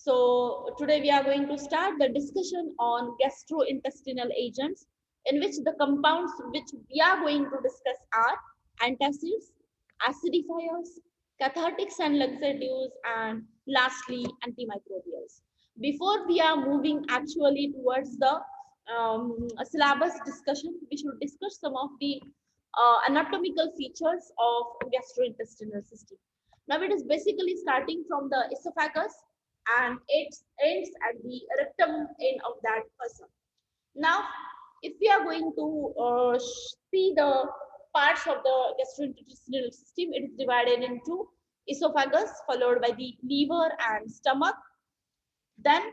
So today we are going to start the discussion on gastrointestinal agents, in which the compounds which we are going to discuss are antacids, acidifiers, cathartics and laxatives, and lastly antimicrobials. Before we are moving actually towards the syllabus discussion, we should discuss some of the anatomical features of gastrointestinal system. Now it is basically starting from the esophagus and it ends at the rectum end of that person. Now, if we are going to see the parts of the gastrointestinal system, it is divided into esophagus, followed by the liver and stomach. Then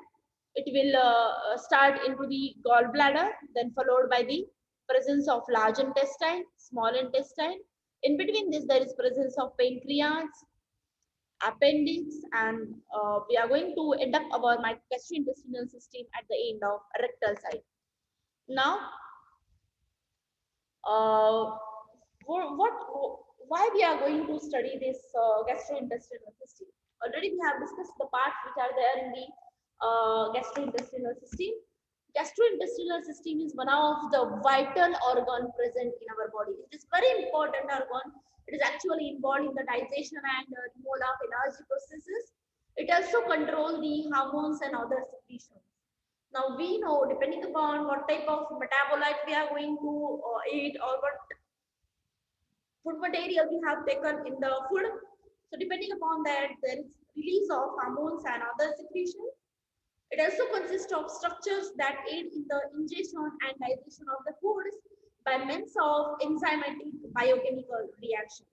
it will start into the gallbladder, then followed by the presence of large intestine, small intestine. In between this, there is presence of pancreas, appendix, and we are going to end up our gastrointestinal system at the end of rectal side. Now, uh, what, why we are going to study this gastrointestinal system? Already we have discussed the parts which are there in the gastrointestinal system. Gastrointestinal system is one of the vital organ present in our body. It is very important organ. It is actually involved in the digestion and removal of energy processes. It also controls the hormones and other secretions. Now we know, depending upon what type of metabolite we are going to eat, or what food material we have taken in the food. So depending upon that, there is release of hormones and other secretions. It also consists of structures that aid in the ingestion and digestion of the foods by means of enzymatic biochemical reactions.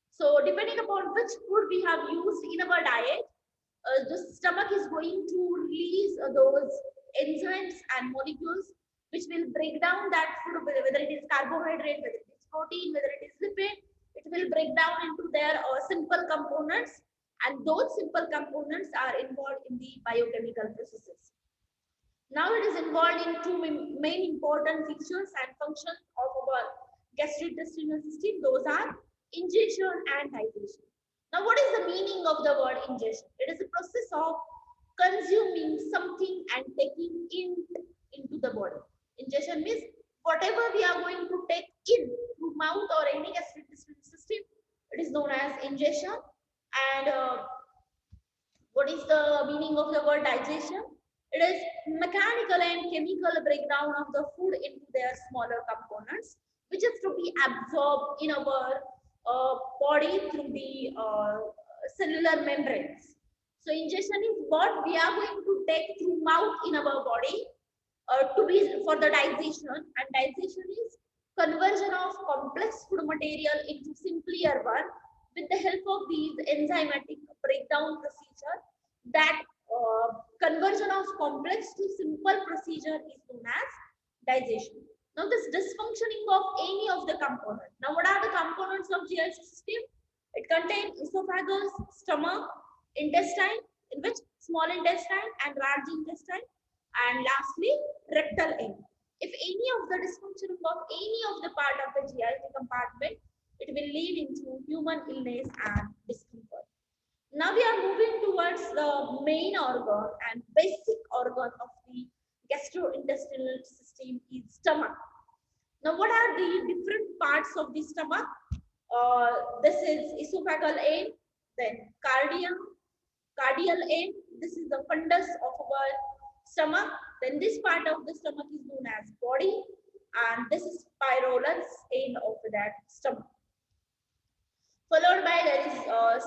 So depending upon which food we have used in our diet, the stomach is going to release those enzymes and molecules which will break down that food, whether it is carbohydrate, whether it is protein, whether it is lipid. It will break down into their simple components, and those simple components are involved in the biochemical processes. Now it is involved in two main important features and functions of our gastrointestinal system. Those are ingestion and digestion. Now, what is the meaning of the word ingestion? It is a process of consuming something and taking into the body. Ingestion means whatever we are going to take in through mouth or any gastrointestinal system, it is known as ingestion. And what is the meaning of the word digestion? It is mechanical and chemical breakdown of the food into their smaller components, which is to be absorbed in our body through the cellular membranes. So ingestion is what we are going to take through mouth in our body to be for the digestion, and digestion is conversion of complex food material into simpler one with the help of these enzymatic breakdown procedure. That conversion of complex to simple procedure is known as digestion. Now this dysfunctioning of any of the components. Now what are the components of GI system? It contains esophagus, stomach, intestine, in which small intestine and large intestine, and lastly rectal end. If any of the dysfunctioning of any of the part of the GI compartment, it will lead into human illness and discomfort. Now we are moving towards the main organ and basic organ of the gastrointestinal system is stomach. Now what are the different parts of the stomach? This is esophageal end, then cardial end. This is the fundus of our stomach. Then this part of the stomach is known as body, and this is pylorus end of that stomach. Followed by there is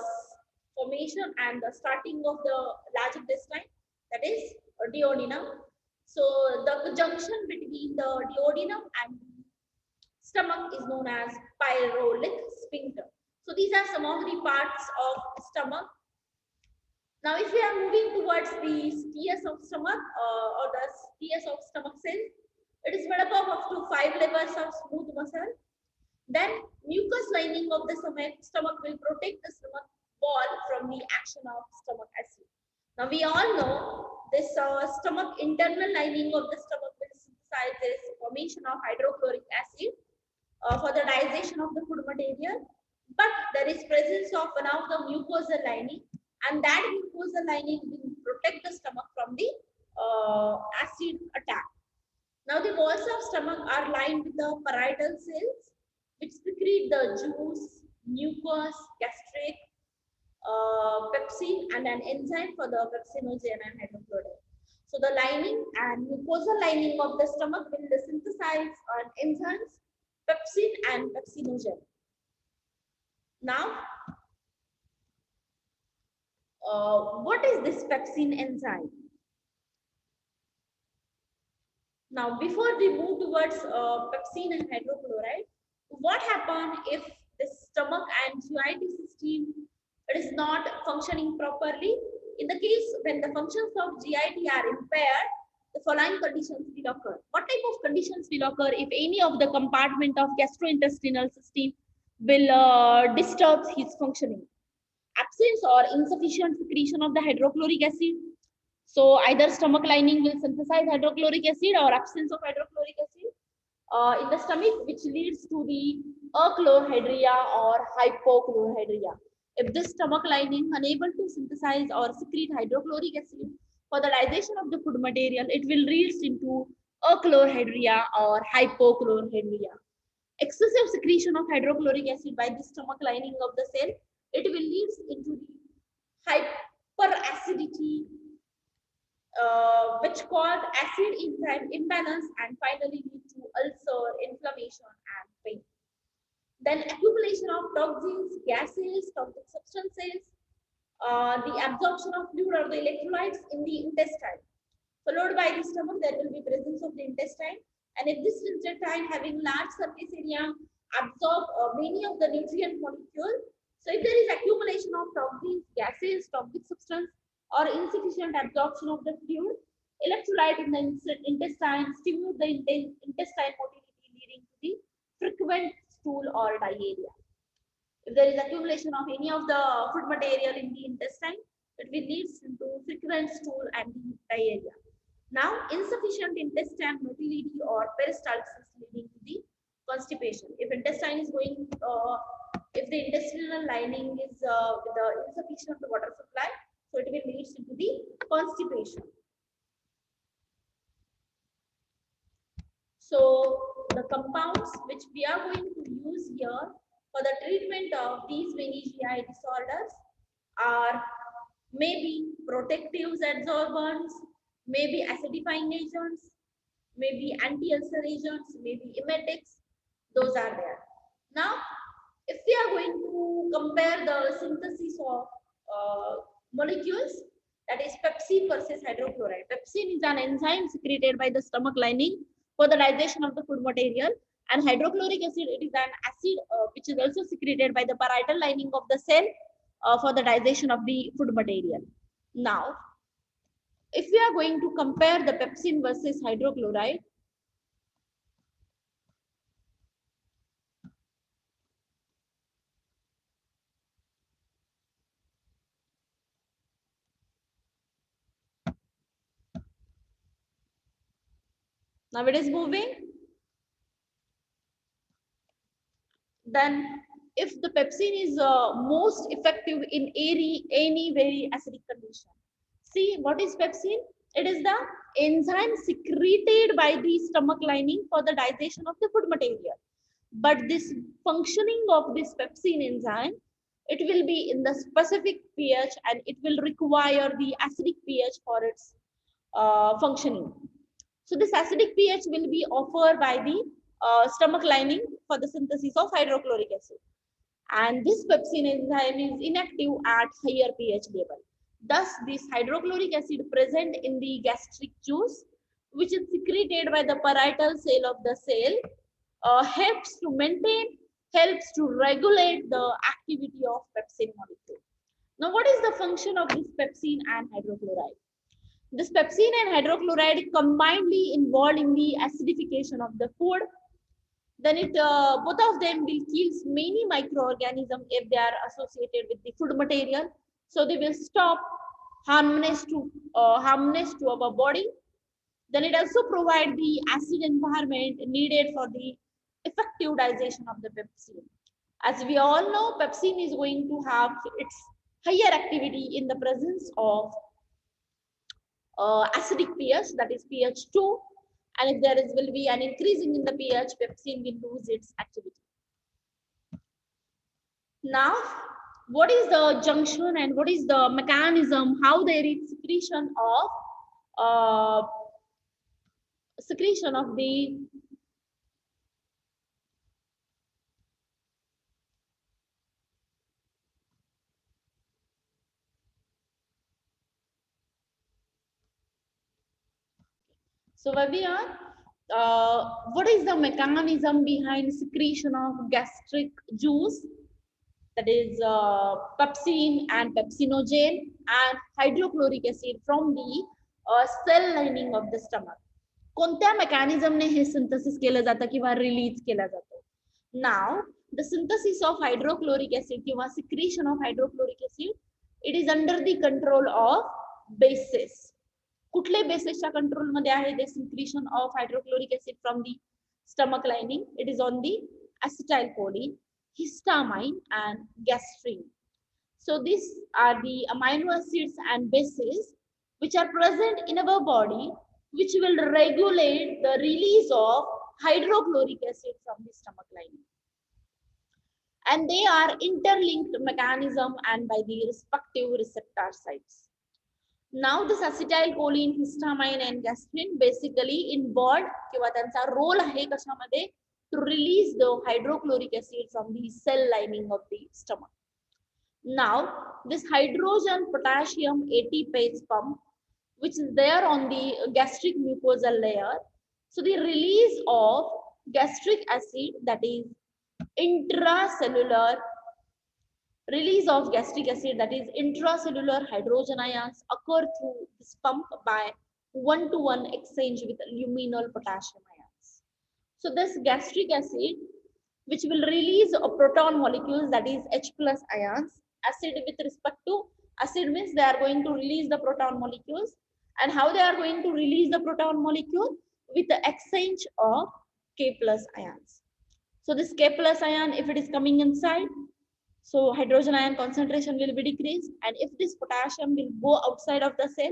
formation and the starting of the large intestine, that is duodenum. So the junction between the duodenum and the stomach is known as pyloric sphincter. So these are some of the parts of stomach. Now, if we are moving towards the steers of stomach or the steers of stomach cells, it is made up of up to 5 layers of smooth muscle. Then mucus lining of the stomach will protect the stomach wall from the action of stomach acid. Now we all know this stomach internal lining of the stomach will synthesize this formation of hydrochloric acid for the digestion of the food material. But there is presence of one of the mucosal lining, and that mucosal lining will protect protect the stomach from the acid attack. Now the walls of stomach are lined with the parietal cells, which secrete the juice, mucus, gastric, pepsin, and an enzyme for the pepsinogen and hydrochloride. So the lining and mucosal lining of the stomach will synthesize enzymes, pepsin and pepsinogen. Now, what is this pepsin enzyme? Now, before we move towards pepsin and hydrochloride, what happens if the stomach and GIT system is not functioning properly? In the case when the functions of GIT are impaired, the following conditions will occur. What type of conditions will occur if any of the compartment of gastrointestinal system will disturb his functioning? Absence or insufficient secretion of the hydrochloric acid. So either stomach lining will synthesize hydrochloric acid or absence of hydrochloric acid in the stomach, which leads to the achlorhydria or hypochlorhydria. If this stomach lining unable to synthesize or secrete hydrochloric acid for the digestion of the food material, it will lead into achlorhydria or hypochlorhydria. Excessive secretion of hydrochloric acid by the stomach lining of the cell, it will lead into the hyperacidity, which cause acid enzyme imbalance and finally lead to ulcer, inflammation, and pain. Then accumulation of toxins, gases, toxic substances, the absorption of fluid or the electrolytes in the intestine. Followed by the stomach, there will be presence of the intestine. And if this intestine having large surface area, absorb many of the nutrient molecules. So if there is accumulation of toxins, gases, toxic substance, or insufficient absorption of the fluid, electrolyte in the intestine stimulate the intestine motility, leading to the frequent stool or diarrhea. If there is accumulation of any of the food material in the intestine, it will lead to frequent stool and diarrhea. Now, insufficient intestine motility or peristalsis leading to the constipation. If intestine is going, if the intestinal lining is with the insufficient water supply, so it will lead into the constipation. So the compounds which we are going to use here for the treatment of these many GI disorders are maybe protectives, adsorbents, maybe acidifying agents, maybe anti-ulcer agents, maybe emetics. Those are there. Now, if we are going to compare the synthesis of molecules, that is pepsin versus hydrochloride. Pepsin is an enzyme secreted by the stomach lining for the digestion of the food material, and hydrochloric acid, it is an acid which is also secreted by the parietal lining of the cell for the digestion of the food material. Now, if we are going to compare the pepsin versus hydrochloride, now it is moving. Then if the pepsin is most effective in any very acidic condition. See, what is pepsin? It is the enzyme secreted by the stomach lining for the digestion of the food material. But this functioning of this pepsin enzyme, it will be in the specific pH and it will require the acidic pH for its functioning. So this acidic pH will be offered by the stomach lining for the synthesis of hydrochloric acid. And this pepsin enzyme is inactive at higher pH level. Thus, this hydrochloric acid present in the gastric juice, which is secreted by the parietal cell of the cell, helps to regulate the activity of pepsin molecule. Now, what is the function of this pepsin and hydrochloride? This pepsin and hydrochloride combinedly involved in the acidification of the food. Then both of them will kill many microorganisms if they are associated with the food material. So they will stop harmness to our body. Then it also provides the acid environment needed for the effective digestion of the pepsin. As we all know, pepsin is going to have its higher activity in the presence of acidic pH, that is pH 2, and if there is will be an increasing in the pH, pepsin will lose its activity. Now, what is the junction and what is the mechanism how there is secretion of the so where we are, what is the mechanism behind secretion of gastric juice, that is pepsin and pepsinogen and hydrochloric acid from the cell lining of the stomach. कोणत्या मेकॅनिझमने हे synthesis केलं जातं किंवा release केलं जातं? Now the synthesis of hydrochloric acid किंवा secretion of hydrochloric acid, it is under the control of bases. कुठले बेसेसच्या control मध्ये आहे ते secretion of hydrochloric acid from the stomach lining? It is on the acetyl choline, histamine and gastrin. So these are the amino acids and bases which are present in our body, which will regulate the release of hydrochloric acid from the stomach lining. And they are interlinked mechanism and by the respective receptor sites. Now this acetyl choline, histamine and gastrin basically involved किंवा त्यांचा role आहे कशामध्ये, to release the hydrochloric acid from the cell lining of the stomach. Now this hydrogen potassium ATPase pump, which is there on the gastric mucosal layer, so the release of gastric acid, that is intracellular release of gastric acid, that is intracellular hydrogen ions, occur through this pump by one-to-one exchange with luminol potassium ions. So this gastric acid, which will release a proton molecules, that is H plus ions. Acid with respect to acid means they are going to release the proton molecules, and how they are going to release the proton molecule? With the exchange of K plus ions. So this K plus ion, if it is coming inside, so hydrogen ion concentration will be decreased, and if this potassium will go outside of the cell,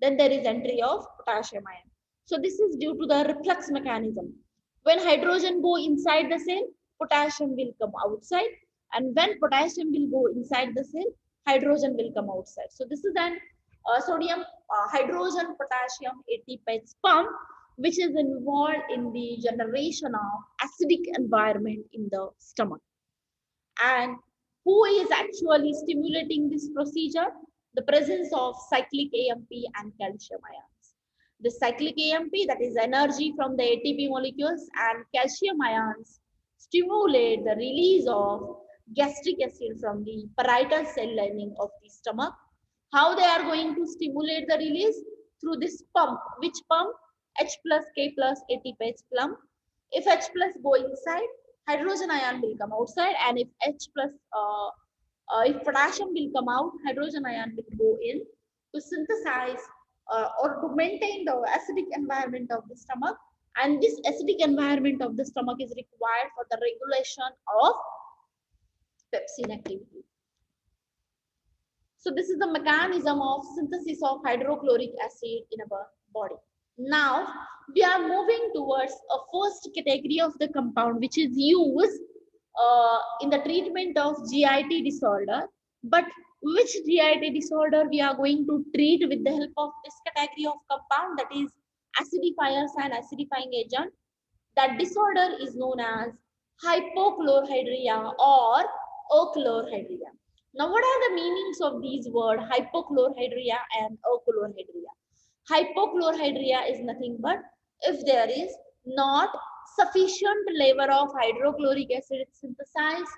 then there is entry of potassium ion. So this is due to the reflux mechanism. When hydrogen go inside the cell, potassium will come outside, and when potassium will go inside the cell, hydrogen will come outside. So this is an sodium hydrogen potassium ATPase pump, which is involved in the generation of acidic environment in the stomach. And who is actually stimulating this procedure? The presence of cyclic AMP and calcium ions. The cyclic AMP, that is energy from the ATP molecules, and calcium ions stimulate the release of gastric acid from the parietal cell lining of the stomach. How they are going to stimulate the release? Through this pump. Which pump? H plus K plus ATPase pump. If H plus go inside, hydrogen ion will come outside, and if if potassium will come out, hydrogen ion will go in to synthesize or to maintain the acidic environment of the stomach. And this acidic environment of the stomach is required for the regulation of pepsin activity. So this is the mechanism of synthesis of hydrochloric acid in our body. Now we are moving towards a first category of the compound which is used in the treatment of GIT disorder. But which GIT disorder we are going to treat with the help of this category of compound, that is acidifiers and acidifying agent? That disorder is known as hypochlorhydria or achlorhydria. Now what are the meanings of these words hypochlorhydria and achlorhydria? Hypochlorhydria is nothing but if there is not sufficient level of hydrochloric acid synthesized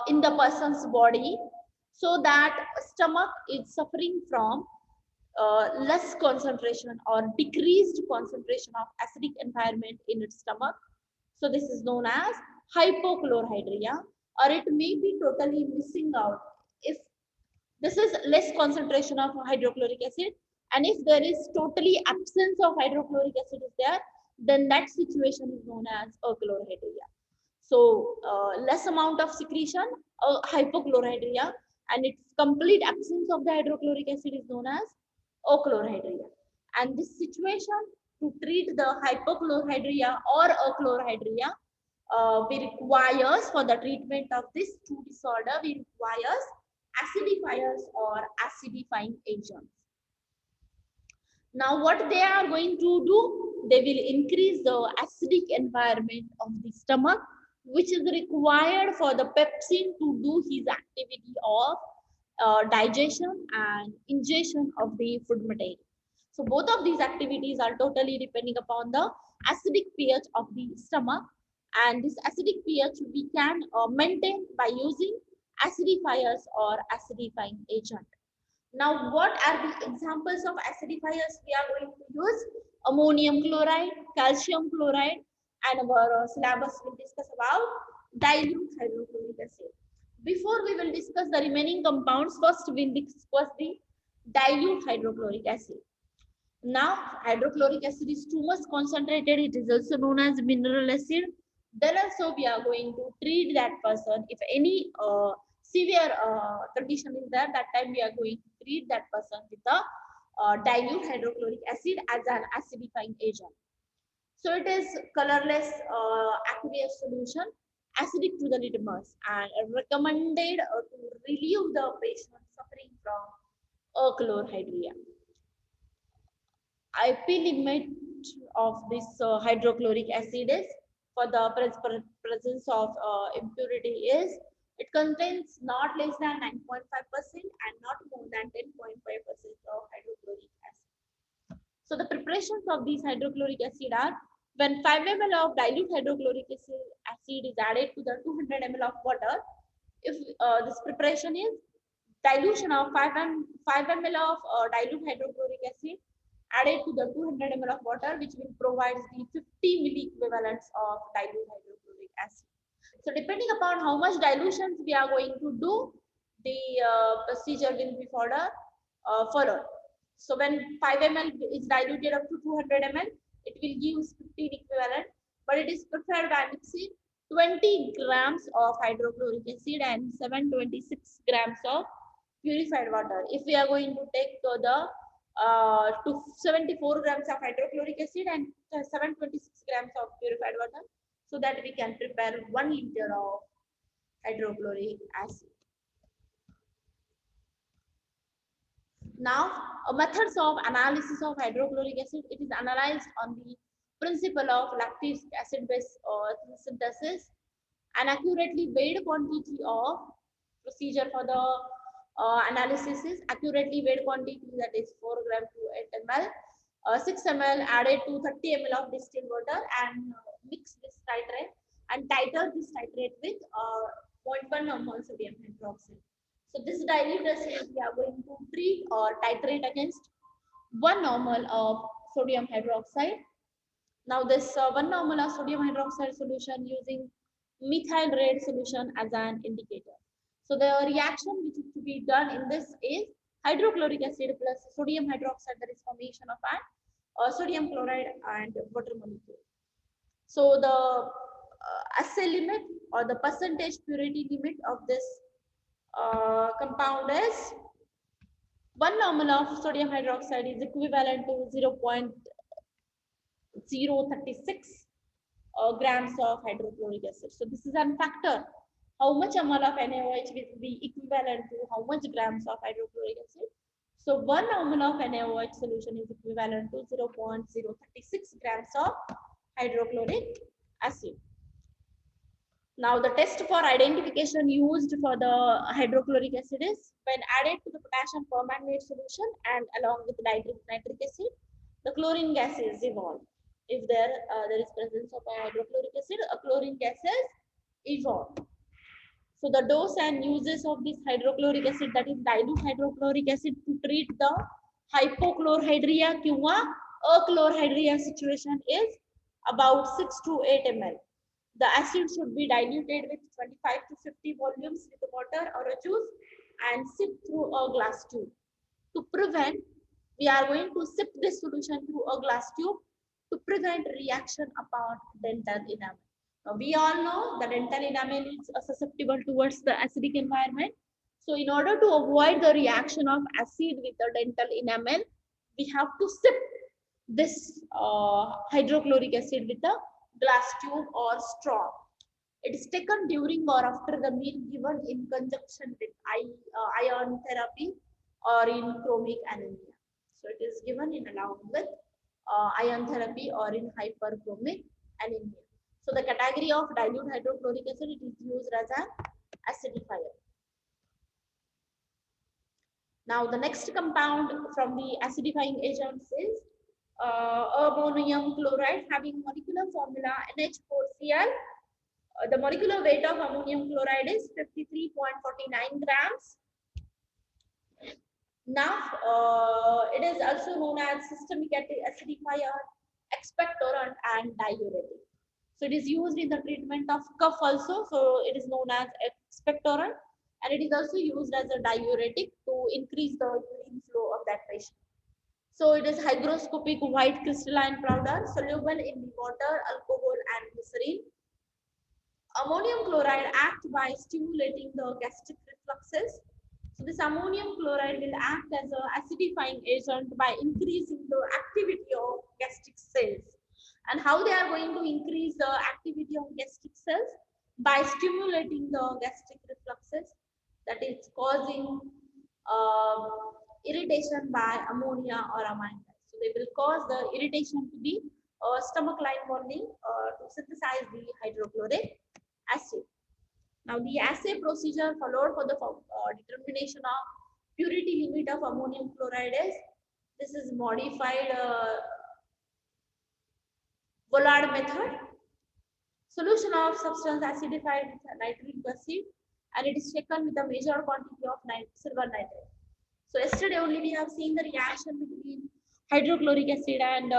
in the person's body, so that stomach is suffering from less concentration or decreased concentration of acidic environment in its stomach. So this is known as hypochlorhydria, or it may be totally missing out if this is less concentration of hydrochloric acid, and if there is totally absence of hydrochloric acid is there, then that situation is known as achlorhydria. So less amount of secretion, hypochlorhydria, and its complete absence of the hydrochloric acid is known as achlorhydria. And this situation, to treat the hypochlorhydria or achlorhydria, we requires for the treatment of this two disorder, we requires acidifiers or acidifying agents. Now, what they are going to do, they will increase the acidic environment of the stomach, which is required for the pepsin to do his activity of digestion and ingestion of the food material. So, both of these activities are totally depending upon the acidic pH of the stomach, and this acidic pH we can maintain by using acidifiers or acidifying agent. Now, what are the examples of acidifiers we are going to use? Ammonium chloride, calcium chloride, and our syllabus will discuss about dilute hydrochloric acid. Before we will discuss the remaining compounds, first we will discuss the dilute hydrochloric acid. Now, hydrochloric acid is too much concentrated. It is also known as mineral acid. Then also we are going to treat that person. If any severe condition is there, that time we are going to treat that person with the dilute hydrochloric acid as an acidifying agent. So it is colorless aqueous solution, acidic to the litmus, and recommended to relieve the patient suffering from achlorhydria. IP limit of this hydrochloric acid is for the presence of impurity is it contains not less than 9.5% and not more than 10.5% of hydrochloric acid. So the preparations of these hydrochloric acid are when 5 ml of dilute hydrochloric acid is added to the 200 ml of water. If this preparation is dilution of 5 ml of dilute hydrochloric acid added to the 200 ml of water, which will provide the 50 milliequivalents of dilute hydrochloric acid. So depending upon how much dilutions we are going to do, the procedure will be followed. So when 5 ml is diluted up to 200 ml, it will give 15 equivalent, but it is preferred by mixing 20 grams of hydrochloric acid and 726 grams of purified water. If we are going to take the 74 grams of hydrochloric acid and 726 grams of purified water, so that we can prepare 1 liter of hydrochloric acid. Now, methods of analysis of hydrochloric acid, it is analyzed on the principle of lactic acid base synthesis. An accurately weighed quantity of procedure for the analysis is accurately weighed quantity, that is 4 gram to 8 ml. 6 ml added to 30 ml of distilled water and mix this titrate and titrate this titrate with 0.1 normal sodium hydroxide. So this dilute acid we are going to treat or titrate against 1 normal of sodium hydroxide. Now this 1 normal of sodium hydroxide solution using methyl red solution as an indicator. So the reaction which is to be done in this is hydrochloric acid plus sodium hydroxide, that is formation of an sodium chloride and water molecule. So the assay limit or the percentage purity limit of this compound is 1 normal of sodium hydroxide is equivalent to 0.036 grams of hydrochloric acid. So this is a factor. How much ml of NaOH will be equivalent to how much grams of hydrochloric acid? So 1 ml of NaOH solution is equivalent to 0.036 grams of hydrochloric acid. Now the test for identification used for the hydrochloric acid is when added to the potassium permanganate solution and along with nitric acid, the chlorine gas is evolved. If there is presence of a hydrochloric acid, a chlorine gas is evolved. So the dose and uses of this hydrochloric acid, that is dilute hydrochloric acid, to treat the hypochlorhydria किंवा achlorhydria situation is about 6 to 8 ml. The acid should be diluted with 25 to 50 volumes with water or a juice and sipped through a glass tube. To prevent, we are going to sip this solution through a glass tube to prevent reaction upon dental enamel. Now, we all know the dental enamel is susceptible towards the acidic environment. So in order to avoid the reaction of acid with the dental enamel, we have to sip this hydrochloric acid with a glass tube or straw. It is taken during or after the meal, given in conjunction with iron therapy or in chromic anemia. So it is given in along with iron therapy or in hyperchromic anemia. So the category of dilute hydrochloric acid, it is used as an acidifier. Now the next compound from the acidifying agents is ammonium chloride, having molecular formula NH4Cl. The molecular weight of ammonium chloride is 53.49 grams. Now, it is also known as systemic acidifier, expectorant, and diuretic. So it is used in the treatment of cough also. So it is known as expectorant, and it is also used as a diuretic to increase the urine flow of that patient. So it is hygroscopic white crystalline powder soluble in the water, alcohol, and glycerin. Ammonium chloride acts by stimulating the gastric refluxes. So this ammonium chloride will act as an acidifying agent by increasing the activity of gastric cells. And how they are going to increase the activity of gastric cells? By stimulating the gastric refluxes, that is causing uh, irritation by ammonia or amine. So they will cause the irritation to the stomach line bonding to synthesize the hydrochloric acid. Now the assay procedure followed for the determination of purity limit of ammonium chloride is, this is modified Vollard method. Solution of substance acidified with nitric acid, and it is taken with a measured quantity of silver nitrate. So yesterday only we have seen the reaction between hydrochloric acid and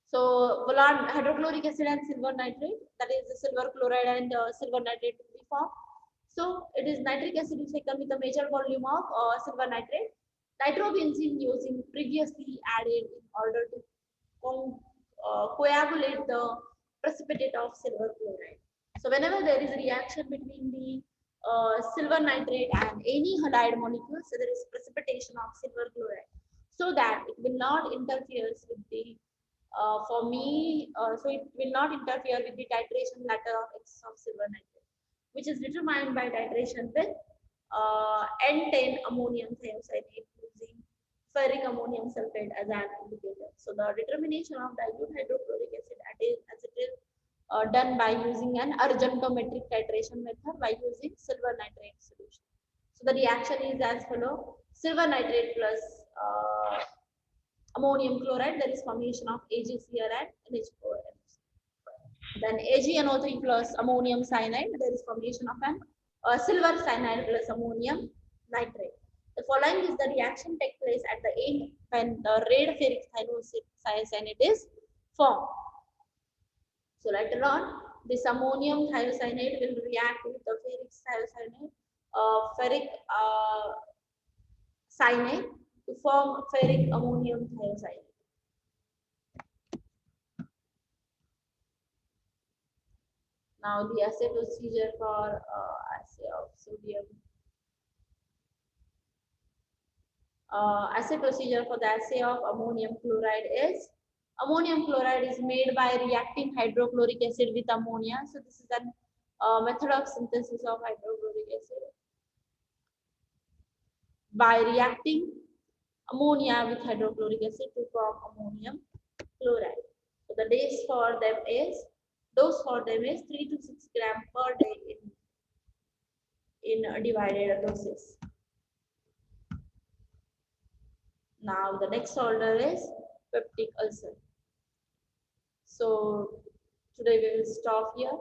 so Vollard hydrochloric acid and silver nitrate, that is the silver chloride and silver nitrate to be formed. So it is nitric acid is taken with a major volume of silver nitrate. Nitrobenzene using previously added in order to coagulate the precipitate of silver chloride. So whenever there is a reaction between the silver nitrate and any halide molecule, so there is precipitation of silver chloride, so that it will not interfere with the so it will not interfere with the titration ladder of excess of silver nitrate, which is determined by titration with N10 ammonium thiocyanate using ferric ammonium sulfate as an indicator. So the determination of dilute hydrochloric acid as it is done by using an argentometric titration method by using silver nitrate solution. So the reaction is as follow: silver nitrate plus ammonium chloride, there is formation of AgCl and NH4. Then AgNO3 plus ammonium cyanide, there is formation of an silver cyanide plus ammonium nitrate. The following is the reaction take place at the end when the red ferric thiocyanate is formed. So later on, this ammonium thiocyanate will react with the ferric thiocyanate, ferric cyanate to form ferric ammonium thiocyanate. Now the assay procedure for assay of sodium. Assay procedure for the assay of ammonium chloride is, ammonium chloride is made by reacting hydrochloric acid with ammonia. So this is a method of synthesis of hydrochloric acid by reacting ammonia with hydrochloric acid to form ammonium chloride. So the dose for them is 3 to 6 gram per day in divided doses. Now the next order is peptic ulcer. So today we will stop here.